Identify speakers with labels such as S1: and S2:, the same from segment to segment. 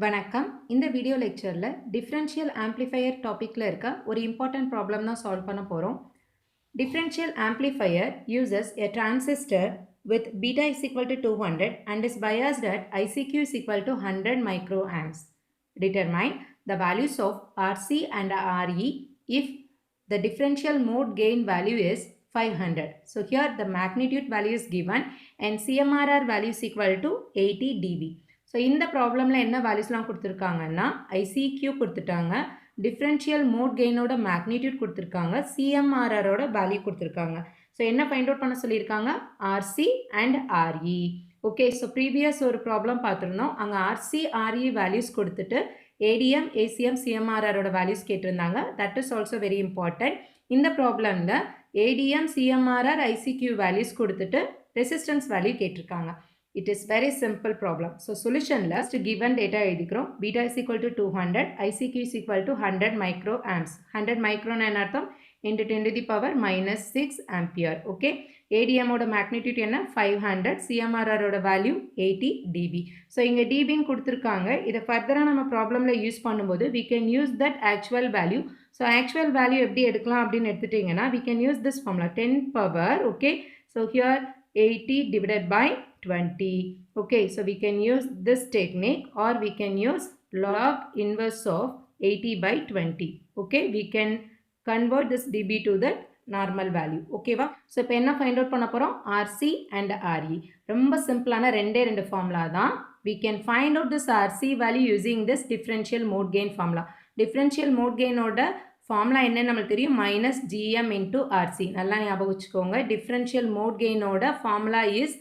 S1: வணக்கம். இந்த video லெக்சர்ல differential amplifier டாபிக்ல இருக்க ஒரு இம்பார்ட்டன்ட் ப்ராப்ளம் தான் சால்வ் பண்ண போறோம். Differential amplifier uses a transistor with beta is equal to 200 and is biased at ICQ is equal to 100 microamps. Determine the values of RC and RE if the differential mode gain value is 500. So here the magnitude value is given and CMRR value is equal to 80 dB. So இந்த ப்ராப்ளம்ல என்ன வேல்யூஸ்லாம் கொடுத்துருக்காங்கன்னா ICQ கொடுத்துட்டாங்க, differential mode கெயினோட magnitude கொடுத்துருக்காங்க, சிஎம்ஆர்ஆரோட value கொடுத்துருக்காங்க. So என்ன find out பண்ண சொல்லியிருக்காங்க? RC and RE. Okay, so previous ஒரு ப்ராப்ளம் பார்த்துருந்தோம். அங்கே ஆர்சி ஆர்இ வேல்யூஸ் கொடுத்துட்டு ஏடிஎம் ஏசிஎம் சிஎம்ஆர்ஆரோட வேல்யூஸ் கேட்டிருந்தாங்க. That is also very important. இந்த ப்ராப்ளமில் ஏடிஎம் சிஎம்ஆர்ஆர் ஐசிக்யூ வேல்யூஸ் கொடுத்துட்டு ரெசிஸ்டன்ஸ் வேல்யூ கேட்டிருக்காங்க. It is very simple problem. So solution last given data எழுதிக்கிறோம். Beta is equal to 200, ICQ is equal to 100 microamps. 100 micron என்ன அர்த்தம்? Into 10 to the power minus 6 ampere. Okay. ADM ஓட magnitude என்ன? 500. CMRR ஓட value 80 dB. So இங்க dB ன்னு கொடுத்திருக்காங்க. இதை further நம்ம problemல யூஸ் பண்ணும்போது we can use that actual value. So actual value எப்படி எடுக்கலாம் அப்படின்னு எடுத்துட்டீங்கன்னா we can use this formula 10 power. Okay. So here 80 divided by 20. Okay, so we can use this technique or we can use log inverse of 80 by 20. Okay, we can convert this dB to the normal value. Okay va? So இப்போ என்ன find out பண்ண போறோம்? RC and RE. ரொம்ப சிம்பிளான ரெண்டு formula தான். We can find out this RC value using this differential mode gain formula. Differential mode gain ஓட formula என்ன நம்மளுக்கு தெரியும்? Minus GM into RC. நல்லா ஞாபகம் வச்சுக்கோங்க. டிஃப்ரென்ஷியல் மோட் கெயினோட formula is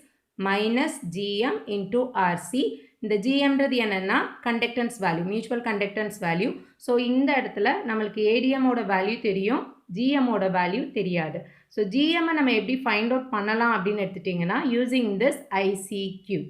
S1: minus GM into RC. இந்த ஜிஎம்ன்றது என்னென்னா conductance value, mutual conductance value. So இந்த இடத்துல நம்மளுக்கு ஏடிஎம்மோட வேல்யூ தெரியும், ஜிஎம்மோட வேல்யூ தெரியாது. ஸோ ஜிஎம்மை நம்ம எப்படி ஃபைண்ட் அவுட் பண்ணலாம் அப்படின்னு எடுத்துட்டிங்கன்னா using this ICQ.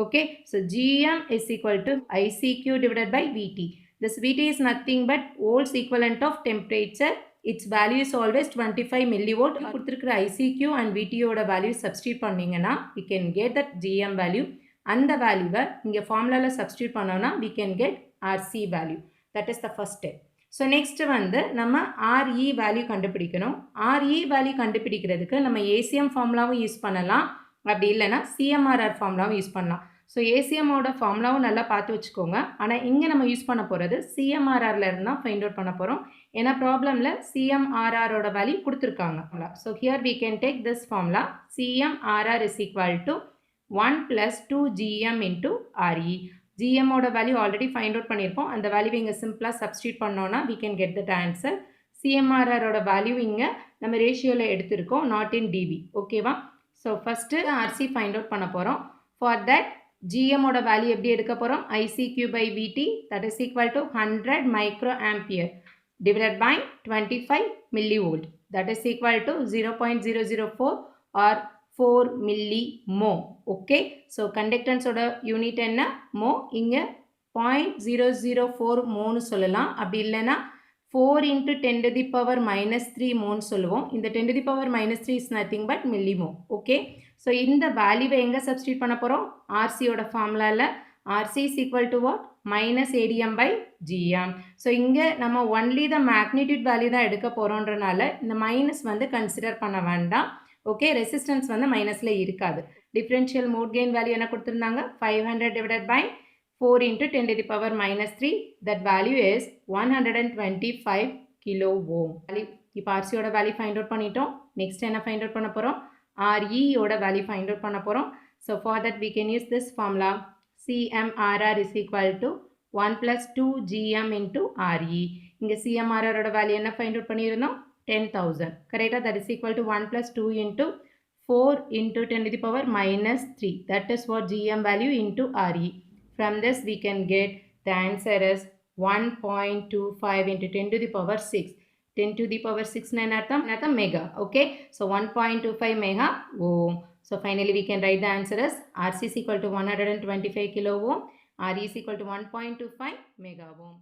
S1: Okay, so GM is equal to ICQ divided by VT. This Vt is nothing but volts equivalent of temperature. Its value is always 25 millivolt. கொடுத்திருக்கிற ICQ and VT ஓட value substitute பண்ணீங்கன்னா we can get that GM value. அந்த வேல்யூவை இங்கே ஃபார்முலாவில் substitute பண்ணோம்னா we can get RC value. That is the first step. So next வந்து நம்ம RE value கண்டுபிடிக்கணும். RE value கண்டுபிடிக்கிறதுக்கு நம்ம ACM ஃபார்முலாவும் யூஸ் பண்ணலாம், அப்படி இல்லைன்னா CMRR ஃபார்முலாவும் யூஸ் பண்ணலாம். ஸோ ஏசிஎம்மோட ஃபார்முலாவும் நல்லா பார்த்து வச்சுக்கோங்க. ஆனால் இங்கே நம்ம யூஸ் பண்ண போகிறது சிஎம்ஆர்ஆரில் இருந்து தான் ஃபைண்ட் அவுட் பண்ண போகிறோம். ஏன்னா ப்ராப்ளமில் சிஎம்ஆர்ஆரோட வேல்யூ கொடுத்துருக்காங்க. So here we can take this formula. CMRR is equal to 1 + 2GM into RE. ஜிஎம்மோட வேல்யூ ஆல்ரெடி ஃபைண்ட் அவுட் பண்ணியிருக்கோம். அந்த வேல்யூவை இங்கே சிம்பிளாக சப்ஸ்டியூட் பண்ணோன்னா we can get that answer. சிஎம்ஆர்ஆரோட வேல்யூ இங்கே நம்ம ரேஷியோவில் எடுத்திருக்கோம், நாட் இன் டிபி. ஓகேவா? So first RC find out பண்ண போகிறோம். ஃபார் தட் GM ஓட வேல்யூ எப்படி எடுக்க போகிறோம்? ICQ by VT, that is equal to 100 microampere divided by 25 millivolt, that is equal to 0.004 or 4 millimho. Okay, so conductance ஓட unit என்ன? மோ. இங்கே 0.004 மோன்னு சொல்லலாம், அப்படி இல்லைன்னா 4 into 10 to the power minus 3 மோன்னு சொல்லுவோம். இந்த 10 to the power minus 3 is nothing but millimho. Okay, so இந்த வேல்யூவை எங்கே சப்ஸ்டியூட் பண்ண போகிறோம்? ஆர்சியோட ஃபார்முலாவில் RC is equal to what? Minus ATM by GM. So இங்கே நம்ம ஒன்லி த மேக்னிடியூட் வேல்யூ தான் எடுக்க போகிறோன்றனால இந்த மைனஸ் வந்து கன்சிடர் பண்ண வேண்டாம். ஓகே, ரெசிஸ்டன்ஸ் வந்து மைனஸில் இருக்காது. டிஃப்ரென்ஷியல் மோட் கெயின் வேல்யூ என்ன கொடுத்துருந்தாங்க? 500 divided by 4 into 10 to the power minus 3. That value is 125 kilo ohm. இப்போ ஆர்சியோட வேல்யூ ஃபைண்ட் அவுட் பண்ணிட்டோம். நெக்ஸ்ட் என்ன ஃபைண்ட் அவுட் பண்ண போகிறோம்? RE ஓட வேல்யூ ஃபைண்ட் அவுட் பண்ண போகிறோம். So for that we can use this formula. CMRR is equal to 1 + 2GM into RE. இங்கே CMRR ஓட வேல்யூ என்ன ஃபைண்ட் அவுட் பண்ணியிருந்தோம்? 10,000. கரெக்டாக? That is equal to 1 + 2 into 4 into 10 to the power minus 3. That is what GM value into RE. From this we can get the answer is 1.25 into 10 to the power 6. 10 to the power 6 na anartham mega. Okay, so 1.25 mega ohm. So finally we can write the answer as RC is equal to 125 kilo ohm, RE is equal to 1.25 mega ohm.